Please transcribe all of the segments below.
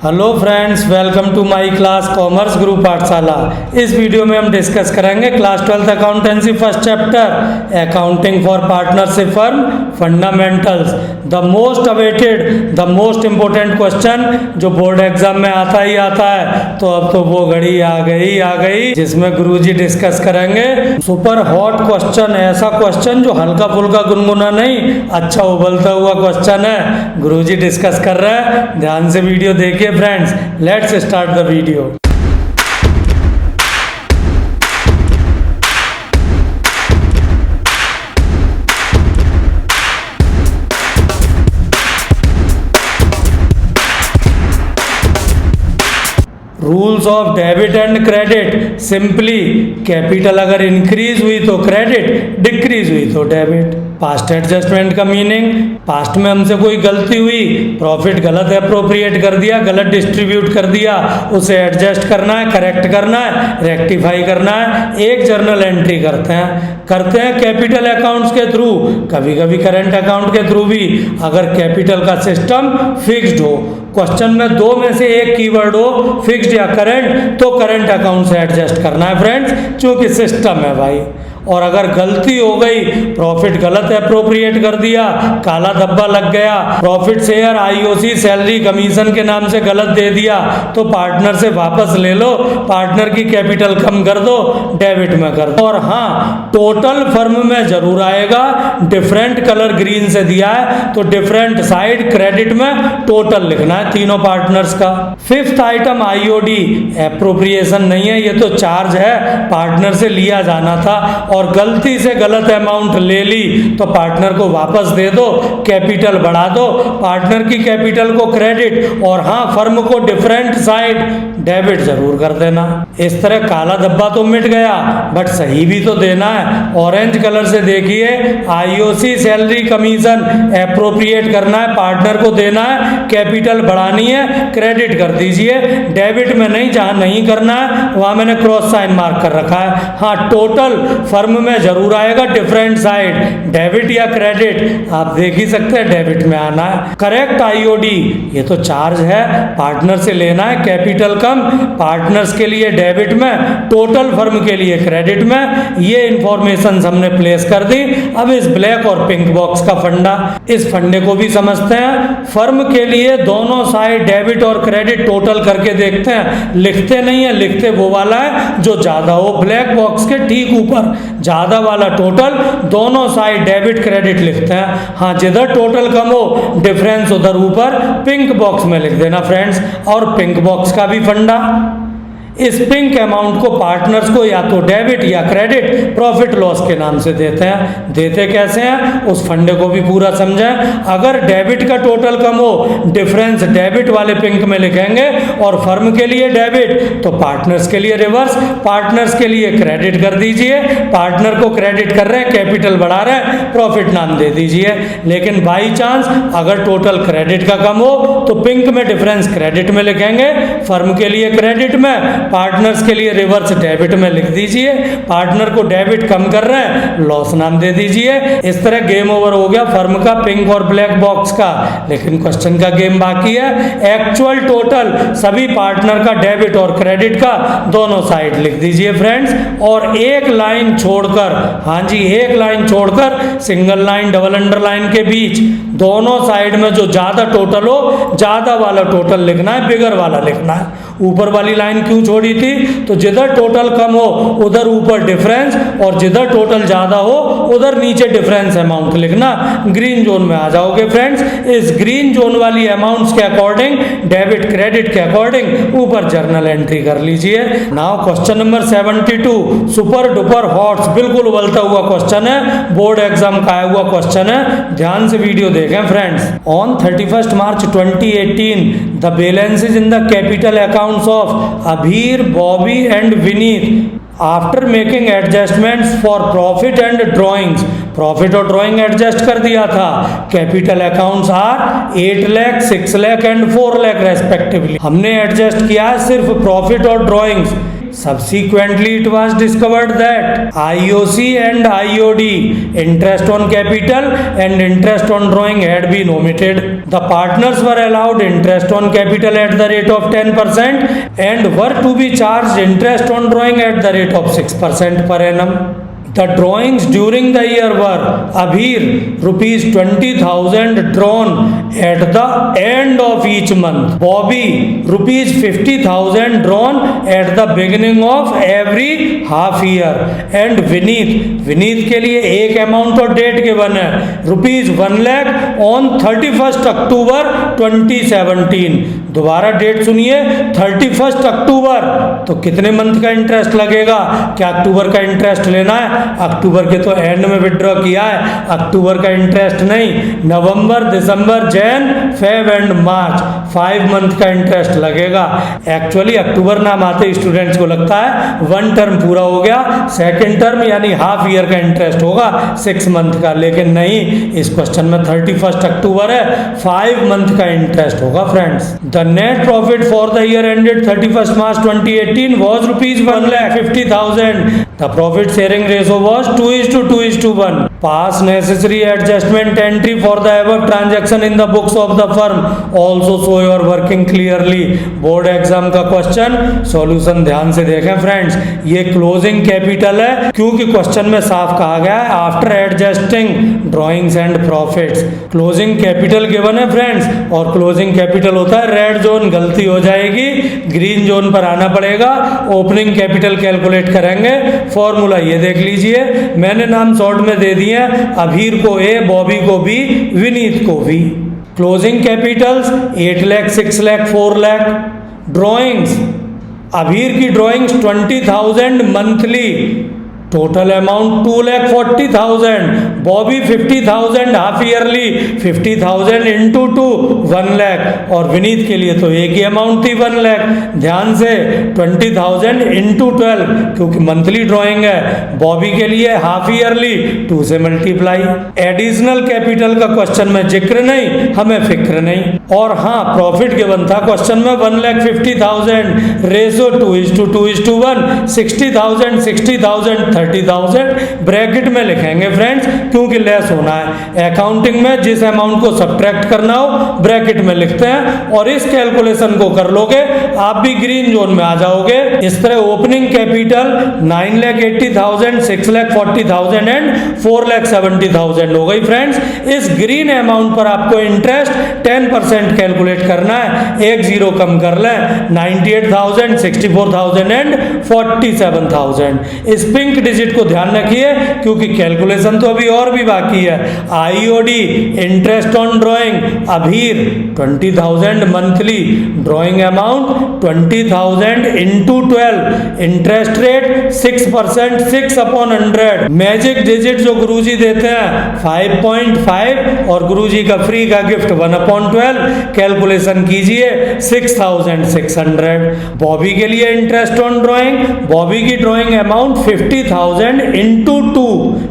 Hello friends, welcome to my class commerce group Pathshala. इस video में हम डिस्कस करेंगे class 12th accountancy first chapter accounting for partnership firm fundamentals. The most awaited, the most important question जो board exam में आता ही आता है। तो अब तो वो घड़ी आ गई जिसमें गुरुजी डिस्कस करेंगे सुपर हॉट क्वेश्चन, ऐसा क्वेश्चन जो हल्का फुल्का गुनगुना नहीं, अच्छा उबलता हुआ क्वेश्चन है। गुरुजी डिस्कस कर रहे हैं, ध्यान से वीडियो देखिए friends. Let's start the video. Rules of debit and credit. Simply capital अगर इंक्रीज हुई तो क्रेडिट, डिक्रीज हुई तो डेबिट। पास्ट एडजस्टमेंट का मीनिंग, पास्ट में हमसे कोई गलती हुई, प्रॉफिट गलत अप्रोप्रिएट कर दिया, गलत डिस्ट्रीब्यूट कर दिया, उसे एडजस्ट करना है, करेक्ट करना है, रेक्टिफाई करना है, एक जर्नल एंट्री करते हैं कैपिटल अकाउंट्स के थ्रू, कभी कभी करंट अकाउंट के थ्रू भी, अगर कैपिटल का सिस्टम फिक्स्ड हो। क्वेश्चन में दो में से एक कीवर्ड हो, फिक्स्ड या करंट, तो करंट अकाउंट से एडजस्ट करना है फ्रेंड्स, क्योंकि सिस्टम है भाई। और अगर गलती हो गई, प्रॉफिट गलत अप्रोप्रिएट कर दिया, काला धब्बा लग गया, profit share IOC salary commission के नाम से गलत दे दिया, तो पार्टनर से वापस ले लो, पार्टनर की कैपिटल कम कर दो, डेबिट में कर दो। और हाँ, टोटल फर्म में जरूर आएगा, डिफरेंट कलर ग्रीन से दिया है तो डिफरेंट साइड क्रेडिट में टोटल लिखना है तीनों पार्टनर्स का। फिफ्थ आइटम आईओडी, एप्रोप्रिएशन नहीं है, ये तो चार्ज है, पार्टनर से लिया जाना था और गलती से गलत अमाउंट ले ली तो पार्टनर को वापस दे दो, कैपिटल बढ़ा दो, पार्टनर की कैपिटल को क्रेडिट, और हाँ फर्म को डिफरेंट साइड डेबिट जरूर कर देना। इस तरह काला धब्बा तो मिट गया, बट सही भी तो देना है। ऑरेंज कलर से देखिए, आईओसी सैलरी कमीशन एप्रोप्रिएट करना है, पार्टनर को देना है, कैपिटल बढ़ानी है, क्रेडिट कर दीजिए, डेबिट में नहीं, जहां नहीं करना है वहां मैंने क्रॉस साइन मार्क कर रखा है। हाँ, टोटल फर्म में जरूर आएगा, डिफरेंट साइड डेबिट या क्रेडिट, आप देख ही सकते हैं डेबिट में आना है। करेक्ट आईओडी, ये तो चार्ज है, पार्टनर से लेना है, कैपिटल कम, पार्टनर्स के लिए डेबिट में, टोटल फर्म के लिए क्रेडिट में। ये इंफॉर्मेशन हमने प्लेस कर दी। अब इस ब्लैक और पिंक बॉक्स का फंडा, इस फंडे को भी समझते हैं। फर्म के लिए दोनों साइड डेबिट और क्रेडिट टोटल करके देखते हैं, लिखते नहीं है, लिखते वो वाला है जो ज्यादा हो, ब्लैक बॉक्स के ठीक ऊपर ज्यादा वाला टोटल, दोनों साइड डेबिट क्रेडिट लिखते हैं। हाँ, जिधर टोटल कम हो डिफरेंस उधर ऊपर पिंक बॉक्स में लिख देना फ्रेंड्स। और पिंक बॉक्स का भी फंडा, इस पिंक अमाउंट को पार्टनर्स को या तो डेबिट या क्रेडिट प्रॉफिट लॉस के नाम से देते हैं। देते कैसे हैं उस फंडे को भी पूरा समझें। अगर डेबिट का टोटल कम हो, डिफरेंस डेबिट वाले पिंक में लिखेंगे, और फर्म के लिए डेबिट तो पार्टनर्स के लिए रिवर्स, पार्टनर्स के लिए क्रेडिट कर दीजिए, पार्टनर को क्रेडिट कर रहे हैं, कैपिटल बढ़ा रहे हैं, प्रॉफिट नाम दे दीजिए। लेकिन बाई चांस अगर टोटल क्रेडिट का कम हो तो पिंक में डिफरेंस क्रेडिट में लिखेंगे, फर्म के लिए क्रेडिट में, पार्टनर्स के लिए रिवर्स डेबिट में लिख दीजिए। पार्टनर को डेबिट कम कर रहे हैं, लॉस नाम दे दीजिए। इस तरह गेम ओवर हो गया फर्म का पिंक और ब्लैक बॉक्स का। लेकिन क्वेश्चन का गेम बाकी है। एक्चुअल टोटल सभी पार्टनर का डेबिट और क्रेडिट का दोनों साइड लिख दीजिए फ्रेंड्स। और एक लाइन छोड़कर, हाँ जी एक लाइन छोड़कर, सिंगल लाइन डबल अंडरलाइन के बीच दोनों साइड में जो ज्यादा टोटल हो, ज्यादा वाला टोटल लिखना है, बिगर वाला लिखना है। ऊपर वाली लाइन क्यों छोड़ी थी? तो जिधर टोटल कम हो उधर ऊपर डिफरेंस, और जिधर टोटल ज्यादा हो उधर नीचे डिफरेंस अमाउंट लिखना। ग्रीन जोन में आ जाओगे फ्रेंड्स। इस ग्रीन जोन वाली अमाउंट्स के अकॉर्डिंग, डेबिट क्रेडिट के अकॉर्डिंग ऊपर जर्नल एंट्री कर लीजिए। Now question number 72, super duper hots, बिल्कुल उबलता हुआ क्वेश्चन है, बोर्ड एग्जाम का आया हुआ क्वेश्चन है, ध्यान से वीडियो देखें friends. On 31 March 2018 the balances in the capital accounts of Abhir, Bobby and Vineet after making adjustments for profit and drawings, profit और ड्रॉइंग एडजस्ट कर दिया था। Capital accounts are 8 lakh, 6 lakh and 4 lakh respectively. हमने एडजस्ट किया है सिर्फ प्रॉफिट और drawings. Subsequently, it was discovered that IOC and IOD, interest on capital and interest on drawing, had been omitted. The partners were allowed interest on capital at the rate of 10% and were to be charged interest on drawing at the rate of 6% per annum. The drawings during the year were Abhir rupees 20,000 drawn at the end of each month, Bobby rupees 50,000 drawn at the beginning of every half year, and Vineet के लिए एक amount और date के बने rupees 1 lakh on 31 अक्टूबर 2017। दोबारा date सुनिए 31 अक्टूबर। तो कितने मंथ का इंटरेस्ट लगेगा? क्या अक्टूबर का इंटरेस्ट लेना है? अक्टूबर के तो एंड में विड्रॉ किया है, अक्टूबर का इंटरेस्ट नहीं। November, December, Jan, Feb and March 5 month का इंटरेस्ट लगेगा। एक्चुअली अक्टूबर नाम आते ही स्टूडेंट्स को लगता है 1 टर्म पूरा हो गया, सेकेंड टर्म यानी हाफ ईयर का इंटरेस्ट होगा 6 मंथ का, लेकिन नहीं, इस क्वेश्चन में 31 अक्टूबर है, 5 मंथ का इंटरेस्ट होगा friends. The net profit for the year ended 31 March 2018 was rupees 1,50,000. The profit sharing ratio was 2:2:1. Pass necessary adjustment entry for the above transaction in the books of the firm. Also show your working clearly. Board exam का question, solution ध्यान से देखें friends. ये closing capital है क्योंकि question में साफ कहा गया है after adjusting drawings and profits. Closing capital given है फ्रेंड्स, और क्लोजिंग कैपिटल होता है रेड जोन, गलती हो जाएगी ग्रीन जोन पर आना पड़ेगा। ओपनिंग कैपिटल कैलकुलेट करेंगे, फॉर्मूला ये देख लीजिए, मैंने नाम शॉर्ट में दे दिए, अभीर को ए, बॉबी को बी, विनीत को B. Closing capitals 8 lakh, 6 lakh, 4 lakh. Drawings, Abhir की drawings 20,000 monthly, total amount 2,40,000, Bobby 50,000 half yearly, 50,000 into 2 1 lakh, और विनीत के लिए तो एक ही अमाउंट थी 1 लाख। ध्यान से 20,000 इंटू 12 क्योंकि मंथली ड्राइंग है, बॉबी के लिए हाफ ईयरली 2 से मल्टीप्लाई। एडिशनल कैपिटल का क्वेश्चन में जिक्र नहीं, हमें फिक्र नहीं। और हाँ, प्रॉफिट गिवन था क्वेश्चन में 1,50,000, रेशो 2:2:1, 60,000 60,000 30,000 ब्रैकेट में लिखेंगे फ्रेंड्स क्योंकि लेस होना है। अकाउंटिंग में जिस अमाउंट को सब्ट्रैक्ट करना हो ब्रैकेट में लिखते हैं, और इस कैलकुलेशन को कर लोगे आप भी ग्रीन जोन में आ जाओगे। इस तरह ओपनिंग कैपिटल 9,80,000, 6,40,000 एंड 4,70,000 हो गई फ्रेंड्स। इस ग्रीन अमाउंट पर आपको इंटरेस्ट 10% कैलकुलेट करना है, एक जीरो कम कर लें, 98,000, 64,000 एंड 47,000। इस पिंक डिजिट को ध्यान रखिए क्योंकि कैलकुलेशन तो अभी और भी बाकी है। IOD interest on drawing Abhir 20,000 monthly, drawing amount 20,000 into 12, interest rate 6%, 6/100। Magic digit जो गुरुजी देते हैं 5.5 और गुरुजी का फ्री का गिफ्ट 1/12। कैलकुलेशन कीजिए 6,600। बॉबी के लिए इंटरेस्ट ऑन ड्राइंग, बॉबी की drawing amount 50,000 into 2,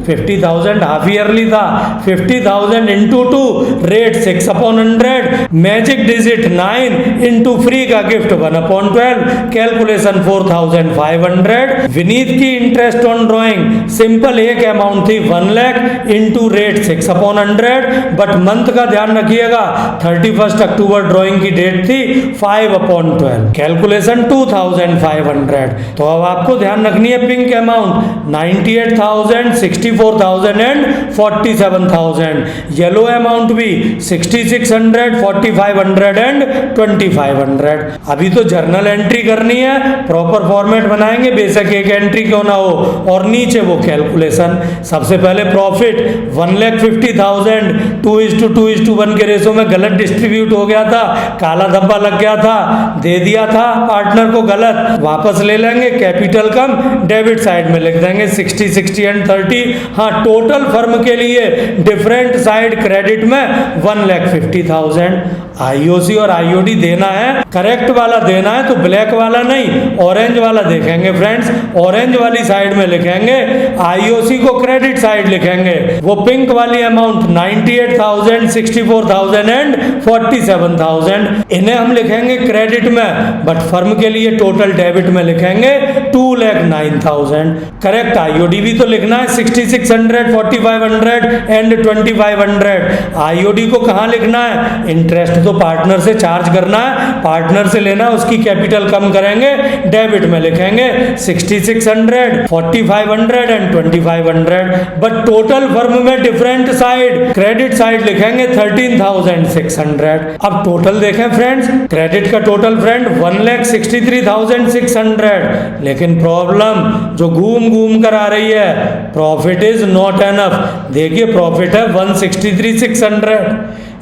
50,000 half yearly था, 50,000 into 2, rate 6/100। Magic digit 9 into free का गिफ्ट 1/12, कैलकुलेशन 4,500। विनीत की इंटरेस्ट ऑन ड्राइंग सिंपल एक अमाउंट थी 1 lakh into rate 6/100, but month का ध्यान रखिएगा 31 अक्टूबर ड्राइंग की डेट थी 5/12, कैलकुलेशन 2,500। तो अब आपको ध्यान रखनी है pink amount 98,000, 64,000 and 47,000। Yellow amount भी 6,600, 4,500 एंड 2,500। अभी तो जर्नल एंट्री करनी है, प्रॉपर फॉर्मेट बनाएंगे, बेशक एक एंट्री क्यों ना हो, और नीचे वो कैलकुलेशन। सबसे पहले प्रॉफिट 1,50,000 2:2:1 के रेशो में गलत डिस्ट्रीब्यूट हो गया था, काला धब्बा लग गया था, दे दिया था पार्टनर को गलत, वापस ले लेंगे, कैपिटल कम डेबिट साइड में लिख देंगे लिखेंगे 60, 60 एंड 30। हाँ, टोटल फर्म के लिए डिफरेंट साइड क्रेडिट में 1,50,000 आईओसी और आईओडी देना है, करेक्ट वाला देना है, तो ब्लैक वाला नहीं ऑरेंज वाला देखेंगे फ्रेंड्स। ऑरेंज वाली साइड में लिखेंगे, आईओसी को क्रेडिट साइड लिखेंगे। वो पिंक वाली अमाउंट 98,000, 64,000 एंड 47,000, इन्हें हम लिखेंगे क्रेडिट में, बट फर्म के लिए टोटल डेबिट में लिखेंगे 2,09,000। करेक्ट आईओडी भी तो लिखना है 6600, 4500 एंड 2500। आईओडी को कहाँ लिखना है? इंटरेस्ट तो पार्टनर से चार्ज करना है, पार्टनर से लेना है, उसकी कैपिटल कम करेंगे, डेबिट में लिखेंगे 6600, 4500 एंड 2500। बट टोटल फर्म में डिफरेंट साइड क्रेडिट साइड लिखेंगे 13,600। अब टोटल देखें फ्रेंड्स, क्रेडिट का टोटल फ्रेंड 1,63,600, लेकिन प्रॉब्लम जो घूम घूम कर आ रही है, प्रॉफिट इज नॉट एनफ। देखिए प्रॉफिट है 1,63,600,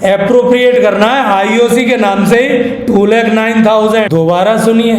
एप्रोप्रिएट करना है आईओसी के नाम से ही 2,09,000। दोबारा सुनिए,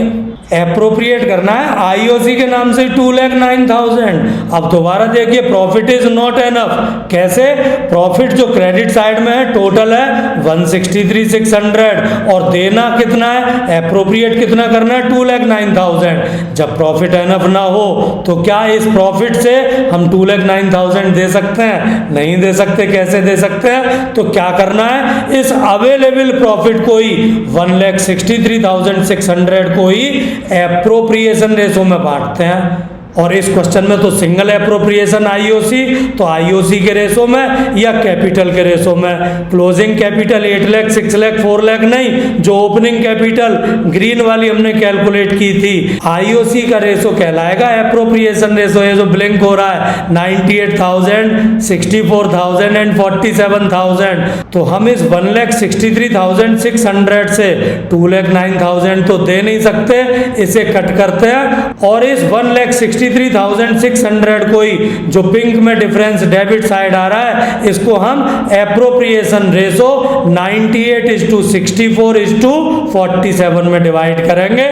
एप्रोप्रिएट करना है आईओसी के नाम से 2,09,000। अब दोबारा देखिए, प्रॉफिट इज नॉट एनफ। कैसे? प्रॉफिट जो क्रेडिट साइड में है टोटल है 1,63,600 और देना कितना है, एप्रोप्रिएट कितना करना है 2,09,000। जब प्रॉफिट एनफ ना हो तो क्या इस प्रॉफिट से हम 2,09,000 दे सकते हैं? नहीं दे सकते। कैसे दे सकते हैं? तो क्या करना है, इस अवेलेबल प्रॉफिट को ही 1,63,600 को ही एप्रोप्रिएशन रेशो में बांटते हैं। और इस क्वेश्चन में तो सिंगल एप्रोप्रिएशन आईओसी, तो आईओसी के रेशो में या कैपिटल के रेशो में। क्लोजिंग कैपिटल 8 लाख, 6 लाख, 4 लाख नहीं, जो ओपनिंग कैपिटल ग्रीन वाली हमने कैलकुलेट की थी, आईओसी का रेशो कहलाएगा एप्रोप्रिएशन रेशो। ये जो ब्लिंक हो रहा है 98,000, 64,000 एंड 47,000, तो हम इस 1,63,600 से 2,09,000 तो दे नहीं सकते, इसे कट करते हैं और इस 1,63,600 को ही जो पिंक में डिफरेंस डेबिट साइड आ रहा है, इसको हम एप्रोप्रिएशन रेशो 98:64:47 में डिवाइड करेंगे।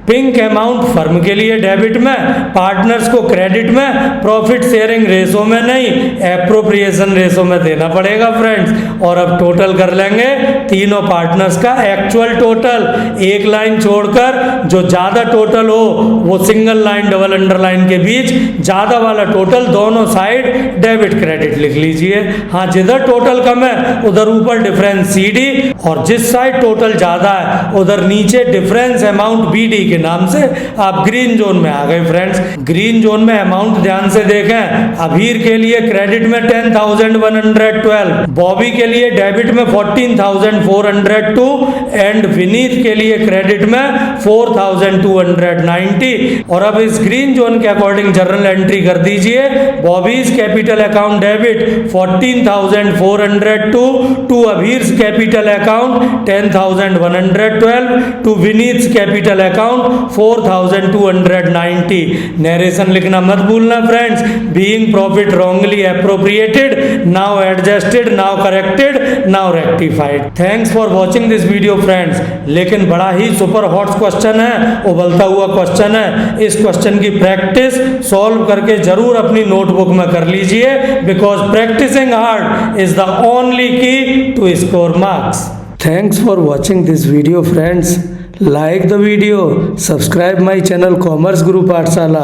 पिंक अमाउंट फर्म के लिए डेबिट में, पार्टनर्स को क्रेडिट में, प्रॉफिट शेयरिंग रेशो में नहीं, एप्रोप्रिएशन रेशो में देना पड़ेगा फ्रेंड्स। और अब टोटल कर लेंगे तीनों पार्टनर्स का एक्चुअल टोटल, एक लाइन छोड़कर जो ज्यादा टोटल हो वो सिंगल लाइन डबल अंडरलाइन के बीच ज्यादा वाला टोटल दोनों साइड डेबिट क्रेडिट लिख लीजिए। हाँ, जिधर टोटल कम है उधर ऊपर डिफरेंस सीडी और जिस साइड टोटल ज्यादा है उधर नीचे डिफरेंस अमाउंट बीडी के नाम से आप ग्रीन जोन में आ गए फ्रेंड्स। ग्रीन जोन में अमाउंट ध्यान से देखें, अभीर के लिए क्रेडिट में 10,112, बॉबी के लिए डेबिट में 14,402 एंड विनीत के लिए क्रेडिट में 4,290। और अब इस ग्रीन जोन के अकॉर्डिंग जर्नल एंट्री कर दीजिए। Bobby's capital account debit 14,402 to Abhir's capital account 10,112 to Vineet capital account 4,290। Narration लिखना मत भूलना friends. Being profit wrongly appropriated, now adjusted, now corrected, now rectified. Thanks for watching this video friends. लेकिन बड़ा ही super hot question है, उबलता हुआ question है। इस question की प्रैक्टिस सॉल्व करके जरूर अपनी नोटबुक में कर लीजिए, because practising hard is the only key to score marks. Thanks for watching this video friends. Like the video, subscribe my channel commerce Guru Pathshala,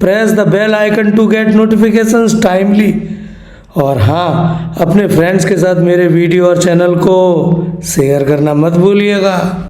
press the bell icon to get notifications timely. और हाँ, अपने friends के साथ मेरे video और channel को share करना मत भूलिएगा।